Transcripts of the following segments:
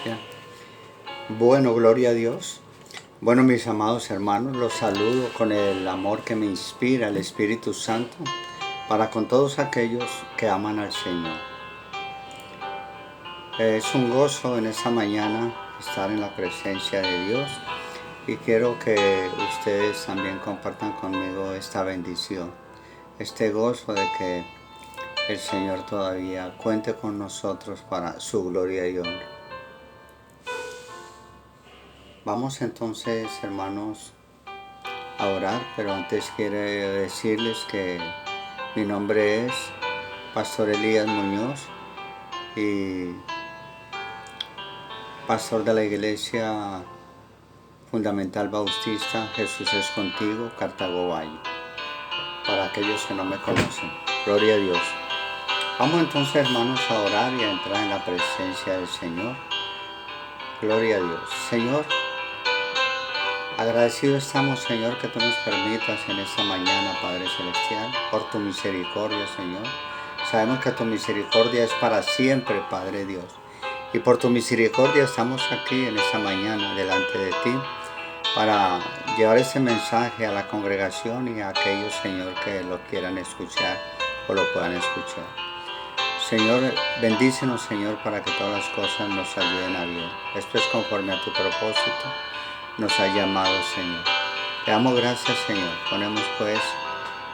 Bien. Bueno, gloria a Dios. Bueno, mis amados hermanos, los saludo con el amor que me inspira el Espíritu Santo para con todos aquellos que aman al Señor. Es un gozo en esta mañana estar en la presencia de Dios y quiero que ustedes también compartan conmigo esta bendición, este gozo de que el Señor todavía cuente con nosotros para su gloria y honra. Vamos entonces, hermanos, a orar, pero antes quiero decirles que mi nombre es Pastor Elías Muñoz y pastor de la Iglesia Fundamental Bautista Jesús es Contigo, Cartago Valle, para aquellos que no me conocen. Gloria a Dios. Vamos entonces, hermanos, a orar y a entrar en la presencia del Señor. Gloria a Dios. Señor, agradecido estamos, Señor, que tú nos permitas en esta mañana, Padre Celestial, por tu misericordia, Señor. Sabemos que tu misericordia es para siempre, Padre Dios. Y por tu misericordia estamos aquí en esta mañana delante de ti para llevar ese mensaje a la congregación y a aquellos, Señor, que lo quieran escuchar o lo puedan escuchar. Señor, bendícenos, Señor, para que todas las cosas nos ayuden a bien. Esto es conforme a tu propósito. Nos ha llamado, Señor. Te damos gracias, Señor. Ponemos pues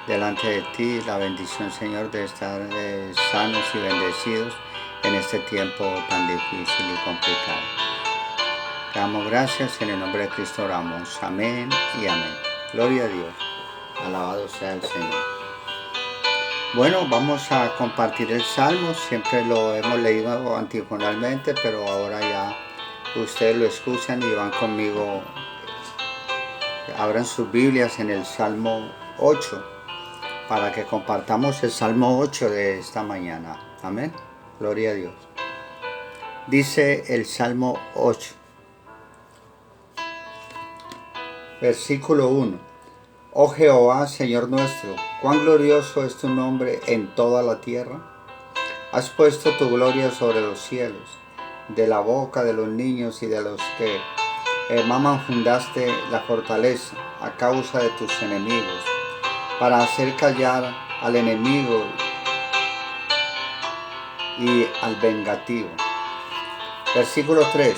delante de ti la bendición, Señor, de estar sanos y bendecidos en este tiempo tan difícil y complicado. Te damos gracias, en el nombre de Cristo oramos. Amén y amén. Gloria a Dios. Alabado sea el Señor. Bueno, vamos a compartir el Salmo. Siempre lo hemos leído antifonalmente, pero ahora ya ustedes lo escuchan y van conmigo. Abran sus Biblias en el Salmo 8 para que compartamos el Salmo 8 de esta mañana. Amén. Gloria a Dios. Dice el Salmo 8, versículo 1. Oh Jehová, Señor nuestro, cuán glorioso es tu nombre en toda la tierra. Has puesto tu gloria sobre los cielos. De la boca de los niños y de los que maman fundaste la fortaleza a causa de tus enemigos, para hacer callar al enemigo y al vengativo. Versículo 3.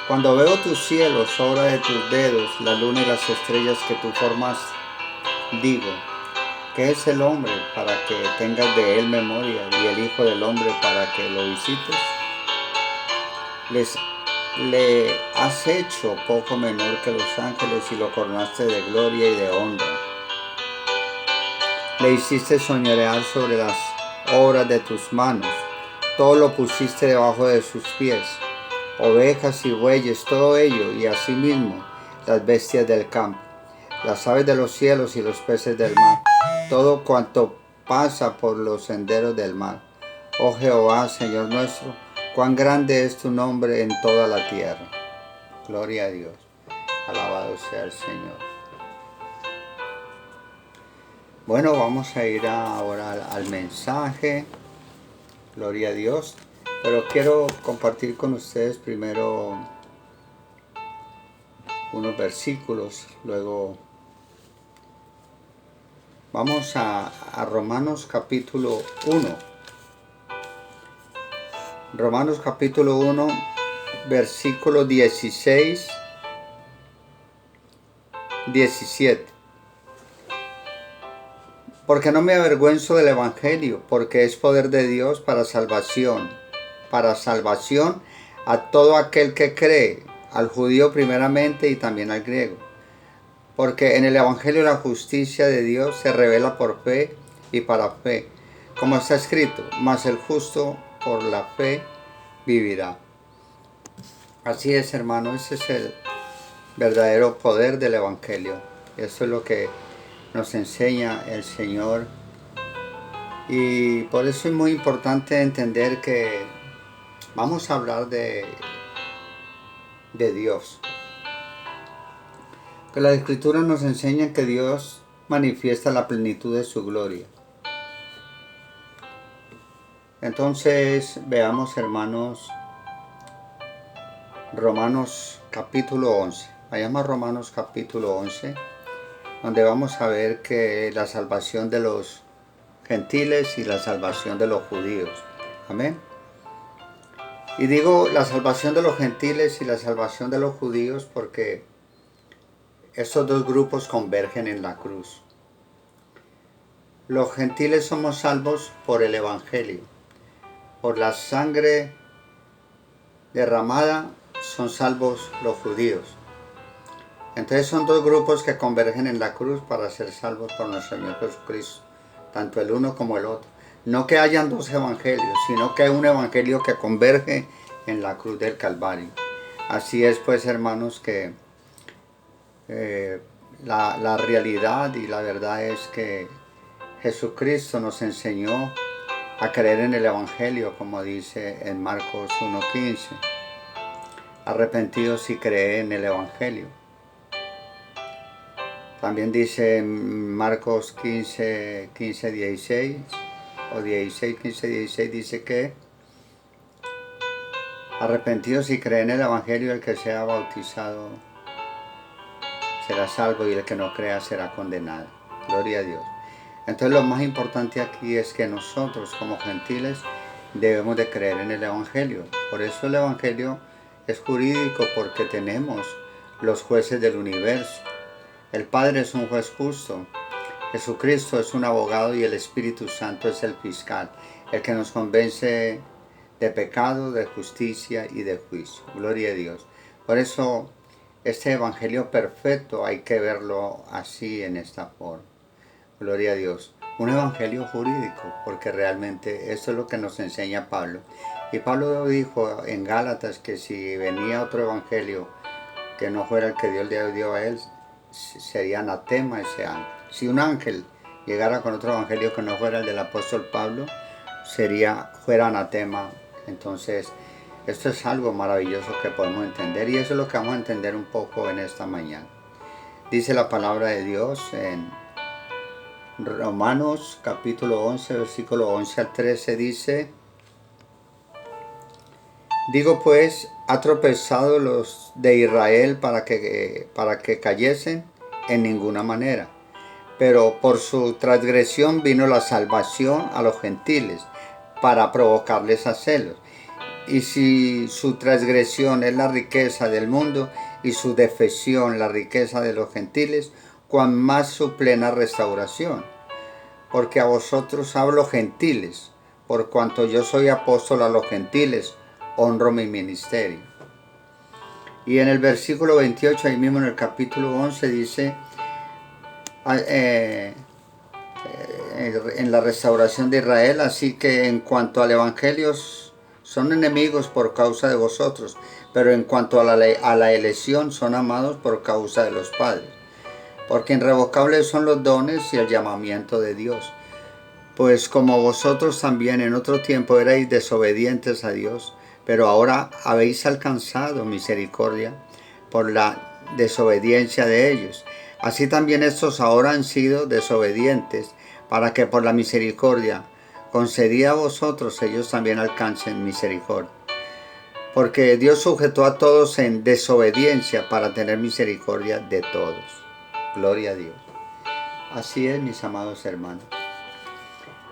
Cuando veo tus cielos, obra de tus dedos, la luna y las estrellas que tú formaste, digo, ¿qué es el hombre para que tengas de él memoria y el hijo del hombre para que lo visites? Le has hecho poco menor que los ángeles y lo coronaste de gloria y de honra. Le hiciste soñorear sobre las obras de tus manos. Todo lo pusiste debajo de sus pies. Ovejas y bueyes, todo ello, y asimismo las bestias del campo, las aves de los cielos y los peces del mar, todo cuanto pasa por los senderos del mar. Oh Jehová, Señor nuestro, cuán grande es tu nombre en toda la tierra. Gloria a Dios. Alabado sea el Señor. Bueno, vamos a ir ahora al mensaje. Gloria a Dios. Pero quiero compartir con ustedes primero unos versículos. Luego vamos a Romanos capítulo 1. Romanos capítulo 1, versículo 16, 17. Porque no me avergüenzo del Evangelio, porque es poder de Dios para salvación a todo aquel que cree, al judío primeramente y también al griego. Porque en el Evangelio la justicia de Dios se revela por fe y para fe, como está escrito, mas el justo por la fe vivirá. Así es, hermano, ese es el verdadero poder del Evangelio. Eso es lo que nos enseña el Señor. Y por eso es muy importante entender que vamos a hablar de Dios. Que las Escrituras nos enseñan que Dios manifiesta la plenitud de su gloria. Entonces veamos, hermanos, Romanos capítulo 11. Vayamos a Romanos capítulo 11, donde vamos a ver que la salvación de los gentiles y la salvación de los judíos. Amén. Y digo la salvación de los gentiles y la salvación de los judíos porque estos dos grupos convergen en la cruz. Los gentiles somos salvos por el Evangelio. Por la sangre derramada son salvos los judíos. Entonces son dos grupos que convergen en la cruz para ser salvos por nuestro Señor Jesucristo. Tanto el uno como el otro. No que hayan dos evangelios, sino que hay un evangelio que converge en la cruz del Calvario. Así es pues, hermanos, que la realidad y la verdad es que Jesucristo nos enseñó a creer en el evangelio, como dice en Marcos 1:15. Arrepentidos y creen en el evangelio. También dice en Marcos 15:16 o 16:15-16 dice que arrepentidos y creen en el evangelio, el que sea bautizado será salvo y el que no crea será condenado. Gloria a Dios. Entonces lo más importante aquí es que nosotros como gentiles debemos de creer en el evangelio. Por eso el evangelio es jurídico, porque tenemos los jueces del universo. El Padre es un juez justo, Jesucristo es un abogado y el Espíritu Santo es el fiscal, el que nos convence de pecado, de justicia y de juicio. Gloria a Dios. Por eso este evangelio perfecto hay que verlo así, en esta forma. Gloria a Dios. Un evangelio jurídico, porque realmente eso es lo que nos enseña Pablo. Y Pablo dijo en Gálatas que si venía otro evangelio que no fuera el que Dios le dio a él, sería anatema ese ángel. Si un ángel llegara con otro evangelio que no fuera el del apóstol Pablo, fuera anatema. Entonces, esto es algo maravilloso que podemos entender, y eso es lo que vamos a entender un poco en esta mañana. Dice la palabra de Dios en Romanos capítulo 11, versículo 11 al 13, dice: digo pues, ¿ha tropezado los de Israel para que cayesen? En ninguna manera. Pero por su transgresión vino la salvación a los gentiles, para provocarles a celos. Y si su transgresión es la riqueza del mundo, y su defección la riqueza de los gentiles, cuán más su plena restauración. Porque a vosotros hablo gentiles, por cuanto yo soy apóstol a los gentiles, honro mi ministerio. Y en el versículo 28, ahí mismo en el capítulo 11, dice, en la restauración de Israel: así que en cuanto al evangelio son enemigos por causa de vosotros, pero en cuanto a la elección son amados por causa de los padres. Porque irrevocables son los dones y el llamamiento de Dios. Pues como vosotros también en otro tiempo erais desobedientes a Dios, pero ahora habéis alcanzado misericordia por la desobediencia de ellos. Así también estos ahora han sido desobedientes, para que por la misericordia concedida a vosotros ellos también alcancen misericordia. Porque Dios sujetó a todos en desobediencia para tener misericordia de todos. Gloria a Dios. Así es, mis amados hermanos.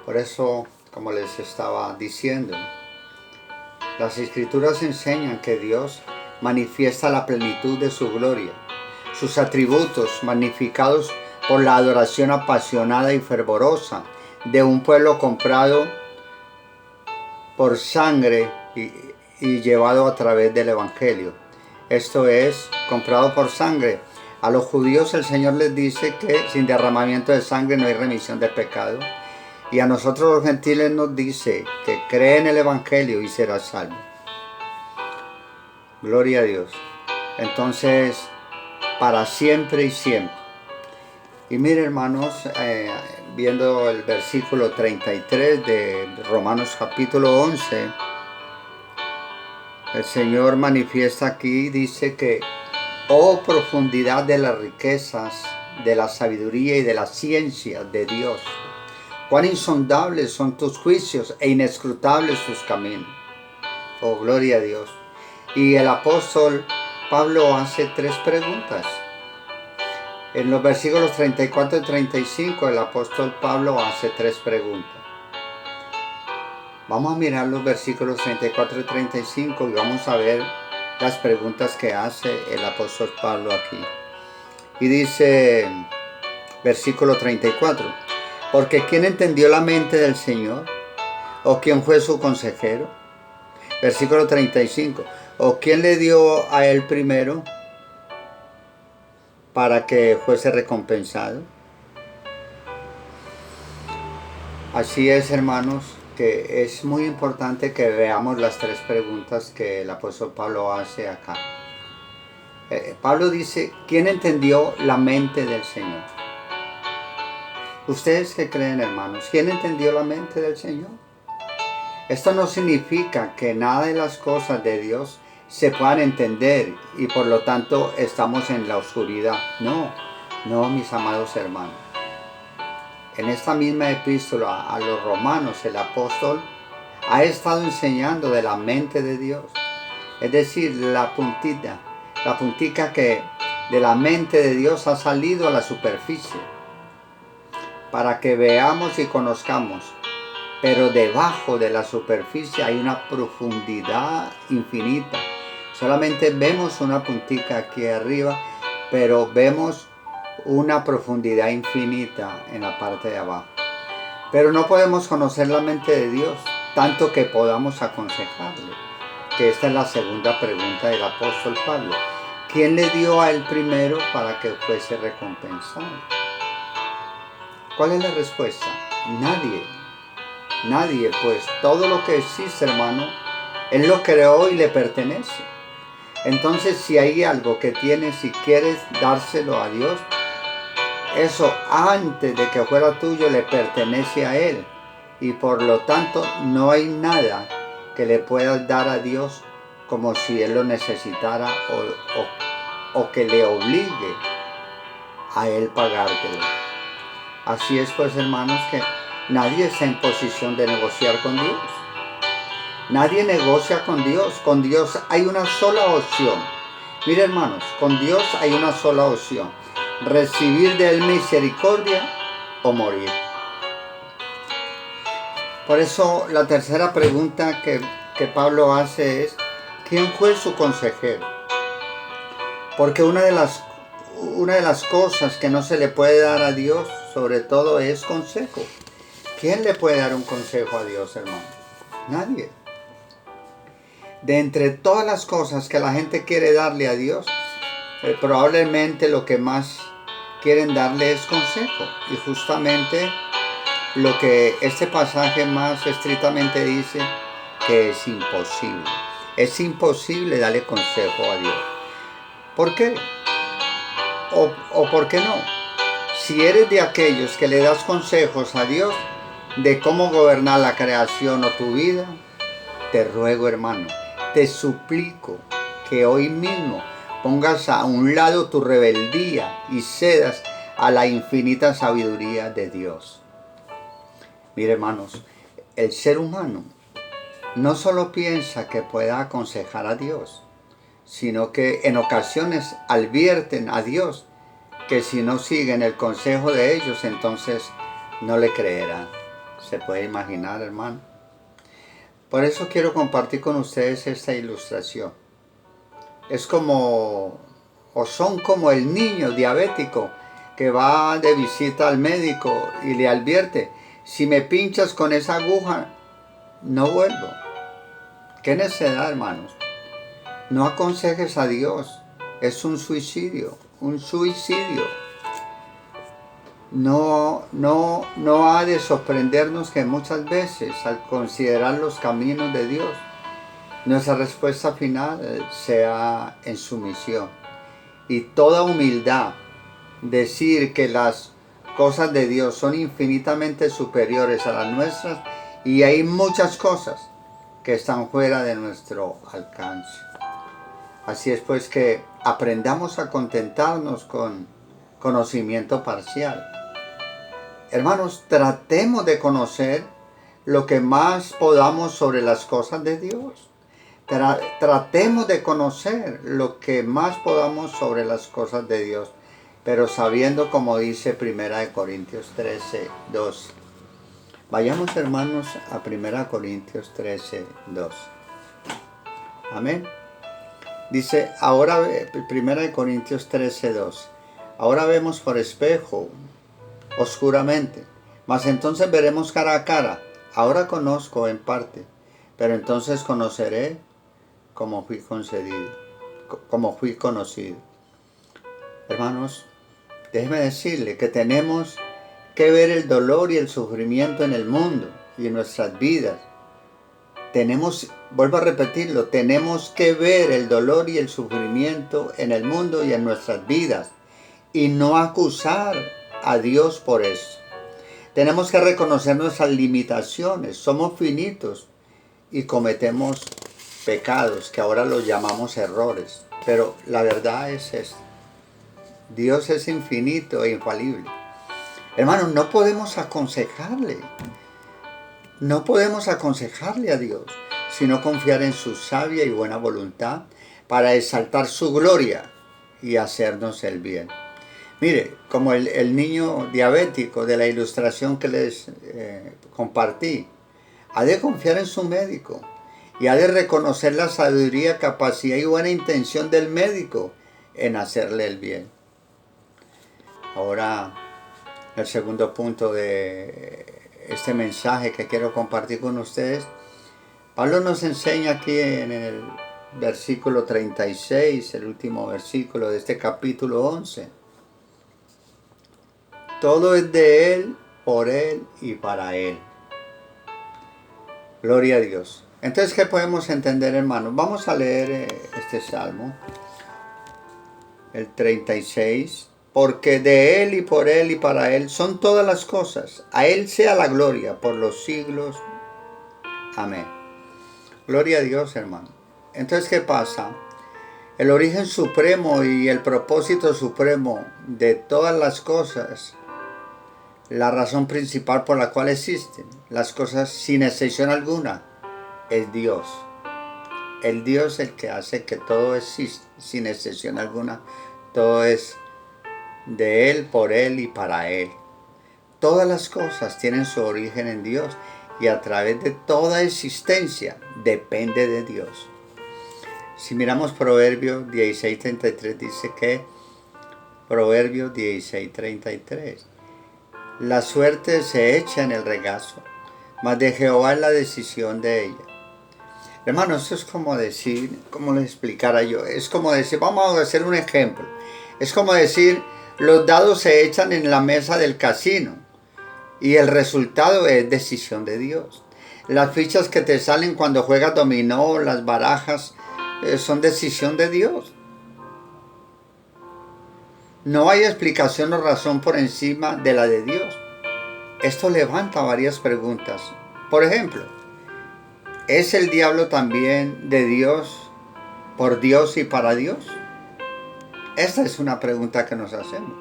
Por eso, como les estaba diciendo, las Escrituras enseñan que Dios manifiesta la plenitud de su gloria, sus atributos magnificados por la adoración apasionada y fervorosa de un pueblo comprado por sangre y llevado a través del Evangelio. Esto es, comprado por sangre. A los judíos el Señor les dice que sin derramamiento de sangre no hay remisión de pecado. Y a nosotros los gentiles nos dice que cree en el Evangelio y será salvo. Gloria a Dios. Entonces, para siempre y siempre. Y mire, hermanos, viendo el versículo 33 de Romanos capítulo 11, el Señor manifiesta aquí, dice que: oh profundidad de las riquezas, de la sabiduría y de la ciencia de Dios. Cuán insondables son tus juicios e inescrutables tus caminos. Oh, gloria a Dios. Y el apóstol Pablo hace 3 preguntas. En los versículos 34 y 35 el apóstol Pablo hace 3 preguntas. Vamos a mirar los versículos 34 y 35 y vamos a ver las preguntas que hace el apóstol Pablo aquí. Y dice, versículo 34, porque ¿quién entendió la mente del Señor? ¿O quién fue su consejero? Versículo 35, ¿o quién le dio a él primero para que fuese recompensado? Así es, hermanos, que es muy importante que veamos las 3 preguntas que el apóstol Pablo hace acá. Pablo dice, ¿quién entendió la mente del Señor? ¿Ustedes qué creen, hermanos? ¿Quién entendió la mente del Señor? Esto no significa que nada de las cosas de Dios se puedan entender y por lo tanto estamos en la oscuridad. No, mis amados hermanos. En esta misma epístola a los romanos, el apóstol ha estado enseñando de la mente de Dios. Es decir, la puntica que de la mente de Dios ha salido a la superficie para que veamos y conozcamos. Pero debajo de la superficie hay una profundidad infinita. Solamente vemos una puntica aquí arriba, pero vemos una profundidad infinita en la parte de abajo. Pero no podemos conocer la mente de Dios, tanto que podamos aconsejarle. Que esta es la segunda pregunta del apóstol Pablo. ¿Quién le dio a él primero para que fuese recompensado? ¿Cuál es la respuesta? Nadie, pues todo lo que existe, hermano, Él lo creó y le pertenece. Entonces, si hay algo que tienes y quieres dárselo a Dios, eso antes de que fuera tuyo le pertenece a Él. Y por lo tanto, no hay nada que le puedas dar a Dios como si Él lo necesitara o que le obligue a Él pagártelo. Así es, pues, hermanos, que nadie está en posición de negociar con Dios. Nadie negocia con Dios. Con Dios hay una sola opción. Mire, hermanos, con Dios hay una sola opción. Recibir de Él misericordia o morir. Por eso la tercera pregunta que Pablo hace es, ¿quién fue su consejero? Porque una de las cosas que no se le puede dar a Dios, sobre todo, es consejo. ¿Quién le puede dar un consejo a Dios, hermano? Nadie. De entre todas las cosas que la gente quiere darle a Dios, probablemente lo que más quieren darle es consejo. Y justamente lo que este pasaje más estrictamente dice, que es imposible. Es imposible darle consejo a Dios. ¿Por qué? ¿O por qué no? Si eres de aquellos que le das consejos a Dios de cómo gobernar la creación o tu vida, te ruego, hermano, te suplico que hoy mismo pongas a un lado tu rebeldía y cedas a la infinita sabiduría de Dios. Mire, hermanos, el ser humano no solo piensa que pueda aconsejar a Dios, sino que en ocasiones advierten a Dios que si no siguen el consejo de ellos, entonces no le creerán. ¿Se puede imaginar, hermano? Por eso quiero compartir con ustedes esta ilustración. Es como, o son como el niño diabético que va de visita al médico y le advierte, si me pinchas con esa aguja, no vuelvo. ¿Qué necedad, hermanos? No aconsejes a Dios, es un suicidio. No ha de sorprendernos que muchas veces al considerar los caminos de Dios, nuestra respuesta final sea en sumisión. Y toda humildad, decir que las cosas de Dios son infinitamente superiores a las nuestras y hay muchas cosas que están fuera de nuestro alcance. Así es pues que aprendamos a contentarnos con conocimiento parcial. Hermanos, tratemos de conocer lo que más podamos sobre las cosas de Dios, Tratemos de conocer lo que más podamos sobre las cosas de Dios, pero sabiendo, como dice 1 Corintios 13, 2. Vayamos, hermanos, a 1 Corintios 13, 2. Amén. Dice, ahora, 1 Corintios 13, 2. Ahora vemos por espejo, oscuramente, mas entonces veremos cara a cara. Ahora conozco en parte, pero entonces conoceré como fui conocido. Hermanos, déjeme decirle que tenemos que ver el dolor y el sufrimiento en el mundo y en nuestras vidas. Vuelvo a repetirlo, tenemos que ver el dolor y el sufrimiento en el mundo y en nuestras vidas y no acusar a Dios por eso. Tenemos que reconocer nuestras limitaciones, somos finitos y cometemos pecados que ahora los llamamos errores, pero la verdad es esta: Dios es infinito e infalible. Hermanos, no podemos aconsejarle a Dios, sino confiar en su sabia y buena voluntad para exaltar su gloria y hacernos el bien. Mire, como el niño diabético de la ilustración que les compartí, ha de confiar en su médico y ha de reconocer la sabiduría, capacidad y buena intención del médico en hacerle el bien. Ahora, el segundo punto de este mensaje que quiero compartir con ustedes, Pablo nos enseña aquí en el versículo 36, el último versículo de este capítulo 11. Todo es de Él, por Él y para Él. Gloria a Dios. Entonces, ¿qué podemos entender, hermanos? Vamos a leer este salmo, el 36. Porque de Él y por Él y para Él son todas las cosas. A Él sea la gloria por los siglos. Amén. Gloria a Dios, hermano. Entonces, ¿qué pasa? El origen supremo y el propósito supremo de todas las cosas, la razón principal por la cual existen las cosas sin excepción alguna, es Dios. El Dios es el que hace que todo exista, sin excepción alguna. Todo es de Él, por Él y para Él. Todas las cosas tienen su origen en Dios y a través de toda existencia depende de Dios. Si miramos Proverbios 16:33, dice que Proverbios 16:33, la suerte se echa en el regazo, mas de Jehová es la decisión de ella. Hermano, esto es como decir, como les explicara yo, es como decir, vamos a hacer un ejemplo, es como decir, los dados se echan en la mesa del casino y el resultado es decisión de Dios. Las fichas que te salen cuando juegas dominó, las barajas, son decisión de Dios. No hay explicación o razón por encima de la de Dios. Esto levanta varias preguntas. Por ejemplo, ¿es el diablo también de Dios, por Dios y para Dios? Esta es una pregunta que nos hacemos.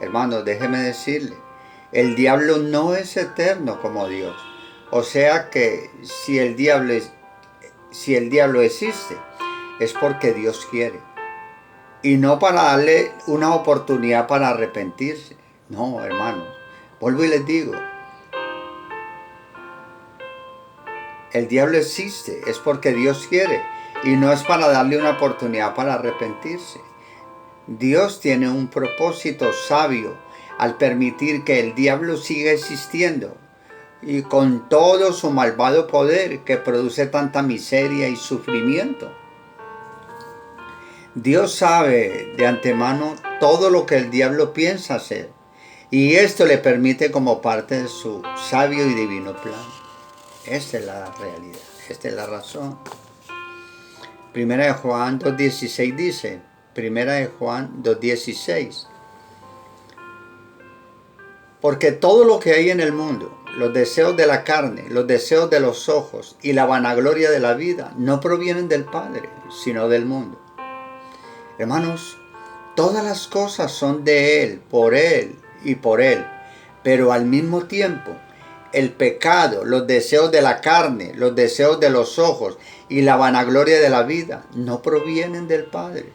Hermano, déjeme decirle, el diablo no es eterno como Dios. O sea que si el diablo existe, es porque Dios quiere. Y no para darle una oportunidad para arrepentirse. No, hermanos, vuelvo y les digo, el diablo existe, es porque Dios quiere. Y no es para darle una oportunidad para arrepentirse. Dios tiene un propósito sabio al permitir que el diablo siga existiendo y con todo su malvado poder que produce tanta miseria y sufrimiento. Dios sabe de antemano todo lo que el diablo piensa hacer y esto le permite como parte de su sabio y divino plan. Esta es la realidad, esta es la razón. Primera de Juan 2:16 dice, Primera de Juan 2:16, porque todo lo que hay en el mundo, los deseos de la carne, los deseos de los ojos y la vanagloria de la vida, no provienen del Padre, sino del mundo. Hermanos, todas las cosas son de Él y por Él, pero al mismo tiempo, el pecado, los deseos de la carne, los deseos de los ojos y la vanagloria de la vida no provienen del Padre.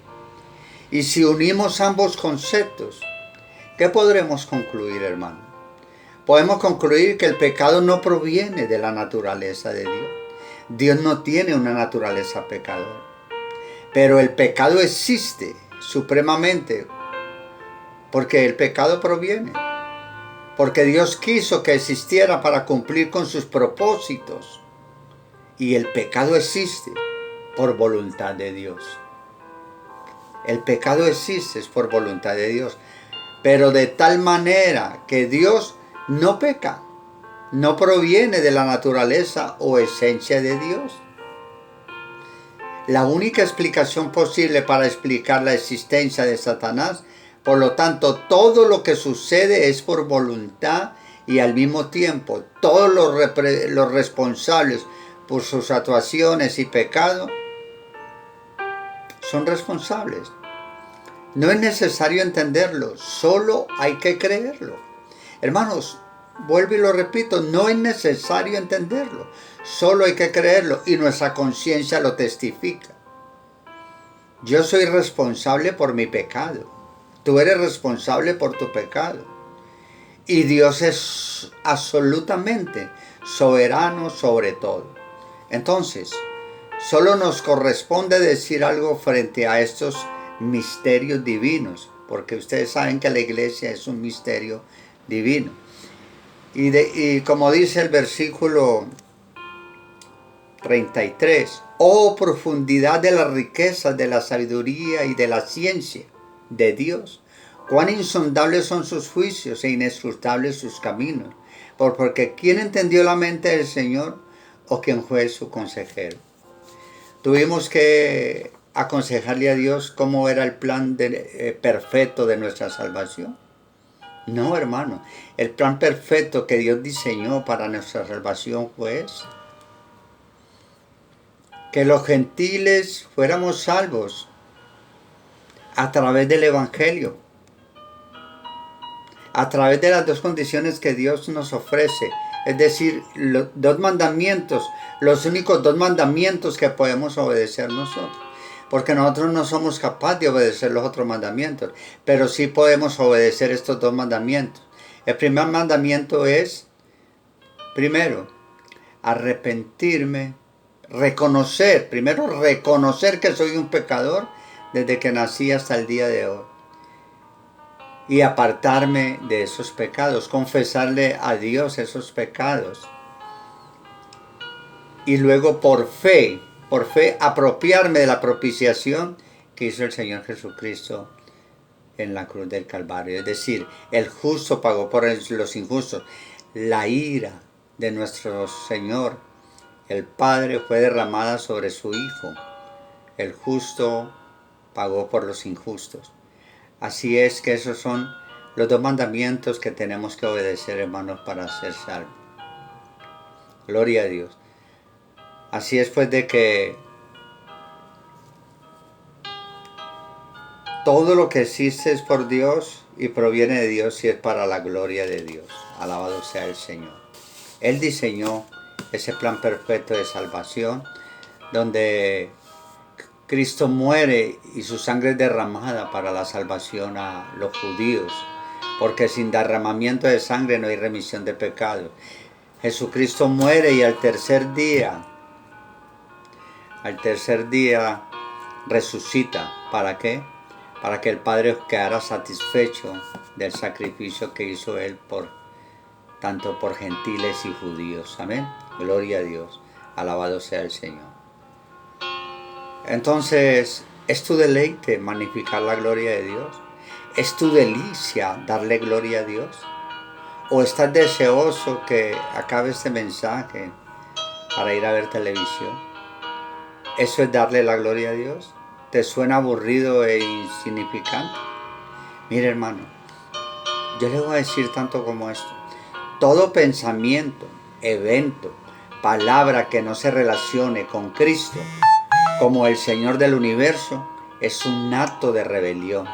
Y si unimos ambos conceptos, ¿qué podremos concluir, hermano? Podemos concluir que el pecado no proviene de la naturaleza de Dios. Dios no tiene una naturaleza pecadora. Pero el pecado existe supremamente porque el pecado proviene. Porque Dios quiso que existiera para cumplir con sus propósitos. Y el pecado existe por voluntad de Dios. El pecado existe por voluntad de Dios. Pero de tal manera que Dios no peca. No proviene de la naturaleza o esencia de Dios. La única explicación posible para explicar la existencia de Satanás, por lo tanto, todo lo que sucede es por voluntad y al mismo tiempo todos los responsables por sus actuaciones y pecados son responsables. No es necesario entenderlo, solo hay que creerlo. Hermanos, vuelvo y lo repito, no es necesario entenderlo, solo hay que creerlo y nuestra conciencia lo testifica. Yo soy responsable por mi pecado, tú eres responsable por tu pecado y Dios es absolutamente soberano sobre todo. Entonces, solo nos corresponde decir algo frente a estos misterios divinos, porque ustedes saben que la iglesia es un misterio divino. Y como dice el versículo 33, oh profundidad de las riquezas de la sabiduría y de la ciencia de Dios, cuán insondables son sus juicios e inescrutables sus caminos, porque ¿quién entendió la mente del Señor o quién fue su consejero? Tuvimos que aconsejarle a Dios cómo era el plan perfecto de nuestra salvación. No, hermano, el plan perfecto que Dios diseñó para nuestra salvación fue ese. Que los gentiles fuéramos salvos a través del Evangelio, a través de las dos condiciones que Dios nos ofrece, es decir, los dos mandamientos, los únicos dos mandamientos que podemos obedecer nosotros. Porque nosotros no somos capaces de obedecer los otros mandamientos, pero sí podemos obedecer estos dos mandamientos. El primer mandamiento es, primero, arrepentirme, reconocer que soy un pecador desde que nací hasta el día de hoy. Y apartarme de esos pecados, confesarle a Dios esos pecados. Y luego por fe apropiarme de la propiciación que hizo el Señor Jesucristo en la cruz del Calvario. Es decir, el justo pagó por los injustos. La ira de nuestro Señor, el Padre, fue derramada sobre su Hijo. El justo pagó por los injustos. Así es que esos son los dos mandamientos que tenemos que obedecer, hermanos, para ser salvos. Gloria a Dios. Así es pues de que todo lo que existe es por Dios y proviene de Dios y es para la gloria de Dios. Alabado sea el Señor. Él diseñó ese plan perfecto de salvación donde Cristo muere y su sangre es derramada para la salvación a los judíos, porque sin derramamiento de sangre no hay remisión de pecados. Jesucristo muere y al tercer día resucita. ¿Para qué? Para que el Padre quedara satisfecho del sacrificio que hizo Él tanto por gentiles y judíos. Amén. Gloria a Dios. Alabado sea el Señor. Entonces, ¿es tu deleite magnificar la gloria de Dios? ¿Es tu delicia darle gloria a Dios? ¿O estás deseoso que acabe este mensaje para ir a ver televisión? ¿Eso es darle la gloria a Dios? ¿Te suena aburrido e insignificante? Mire, hermano, yo le voy a decir tanto como esto. Todo pensamiento, evento, palabra que no se relacione con Cristo como el Señor del universo es un acto de rebelión.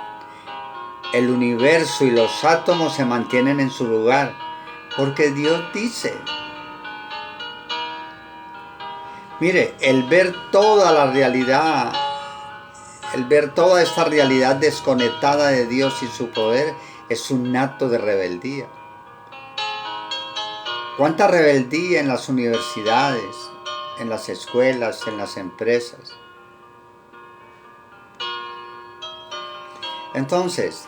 El universo y los átomos se mantienen en su lugar porque Dios dice. Mire, el ver toda la realidad, el ver toda esta realidad desconectada de Dios y su poder es un acto de rebeldía. ¿Cuánta rebeldía en las universidades, en las escuelas, en las empresas? Entonces,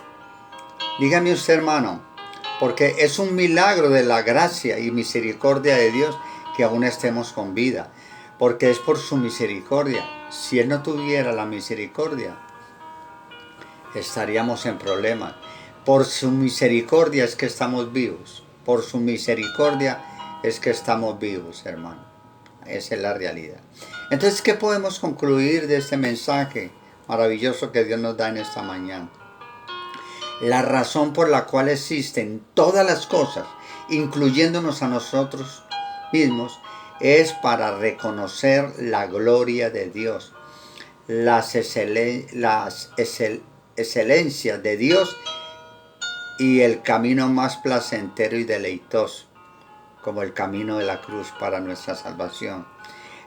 dígame usted, hermano, porque es un milagro de la gracia y misericordia de Dios que aún estemos con vida, porque es por su misericordia. Si Él no tuviera la misericordia, estaríamos en problemas. Por su misericordia es que estamos vivos. Por su misericordia es que estamos vivos, hermano. Esa es la realidad. Entonces, ¿qué podemos concluir de este mensaje maravilloso que Dios nos da en esta mañana? La razón por la cual existen todas las cosas, incluyéndonos a nosotros mismos, es para reconocer la gloria de Dios, las excelencias de Dios y el camino más placentero y deleitoso, como el camino de la cruz para nuestra salvación.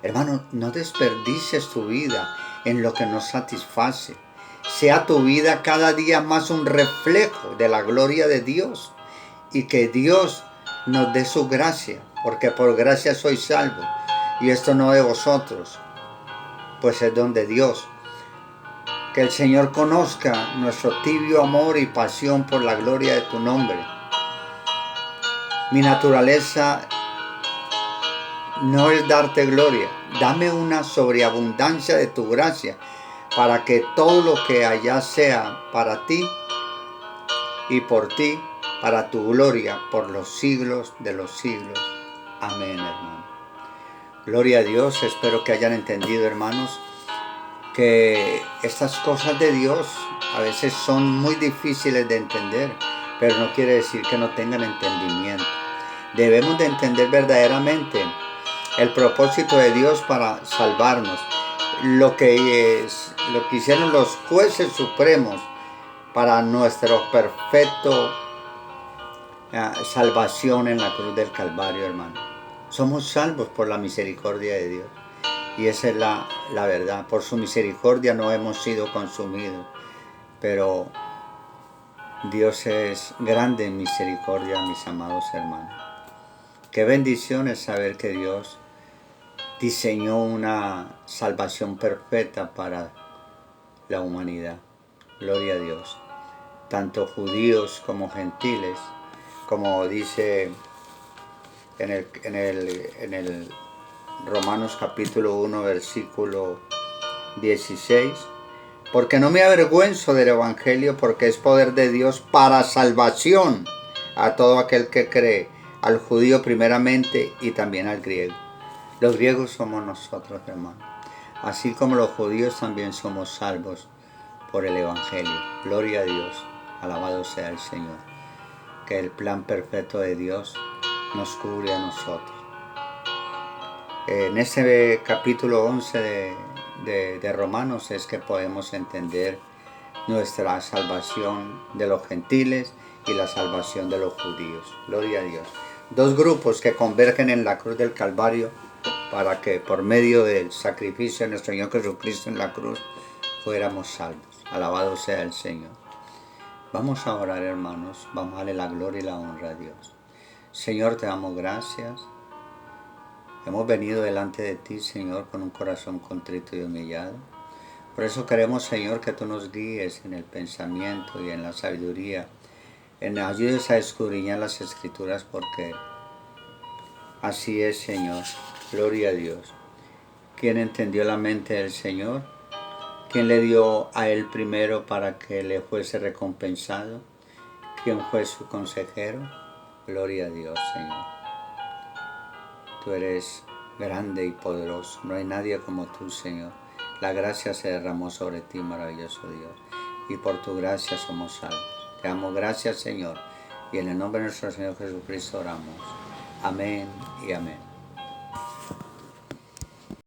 Hermano, no desperdicies tu vida en lo que no satisface. Sea tu vida cada día más un reflejo de la gloria de Dios y que Dios nos dé su gracia, porque por gracia soy salvo y esto no de vosotros, pues es don de Dios. Que el Señor conozca nuestro tibio amor y pasión por la gloria de tu nombre. Mi naturaleza no es darte gloria, dame una sobreabundancia de tu gracia, para que todo lo que allá sea para ti y por ti, para tu gloria, por los siglos de los siglos. Amén, hermano. Gloria a Dios, espero que hayan entendido, hermanos, que estas cosas de Dios a veces son muy difíciles de entender, pero no quiere decir que no tengan entendimiento. Debemos de entender verdaderamente el propósito de Dios para salvarnos, lo que hicieron los jueces supremos para nuestro perfecto salvación en la cruz del Calvario, hermano. Somos salvos por la misericordia de Dios. Y esa es la verdad. Por su misericordia no hemos sido consumidos. Pero Dios es grande en misericordia, mis amados hermanos. Qué bendición es saber que Dios diseñó una salvación perfecta para la humanidad. Gloria a Dios. Tanto judíos como gentiles, como dice en el Romanos capítulo 1, versículo 16. Porque no me avergüenzo del Evangelio, porque es poder de Dios para salvación a todo aquel que cree, al judío primeramente y también al griego. Los griegos somos nosotros, hermanos. Así como los judíos también somos salvos por el Evangelio. Gloria a Dios. Alabado sea el Señor. Que el plan perfecto de Dios nos cubre a nosotros. En este capítulo 11 de Romanos es que podemos entender nuestra salvación de los gentiles y la salvación de los judíos. Gloria a Dios. Dos grupos que convergen en la cruz del Calvario para que por medio del sacrificio de nuestro Señor Jesucristo en la cruz fuéramos salvos. Alabado sea el Señor. Vamos a orar, hermanos. Vamos a darle la gloria y la honra a Dios. Señor, te damos gracias. Hemos venido delante de ti, Señor, con un corazón contrito y humillado. Por eso queremos, Señor, que tú nos guíes en el pensamiento y en la sabiduría. Ayudes a escudriñar las Escrituras, porque así es, Señor. Gloria a Dios. ¿Quién entendió la mente del Señor? ¿Quién le dio a Él primero para que le fuese recompensado? ¿Quién fue su consejero? Gloria a Dios, Señor. Tú eres grande y poderoso. No hay nadie como tú, Señor. La gracia se derramó sobre ti, maravilloso Dios. Y por tu gracia somos salvos. Te damos gracias, Señor. Y en el nombre de nuestro Señor Jesucristo oramos. Amén y amén.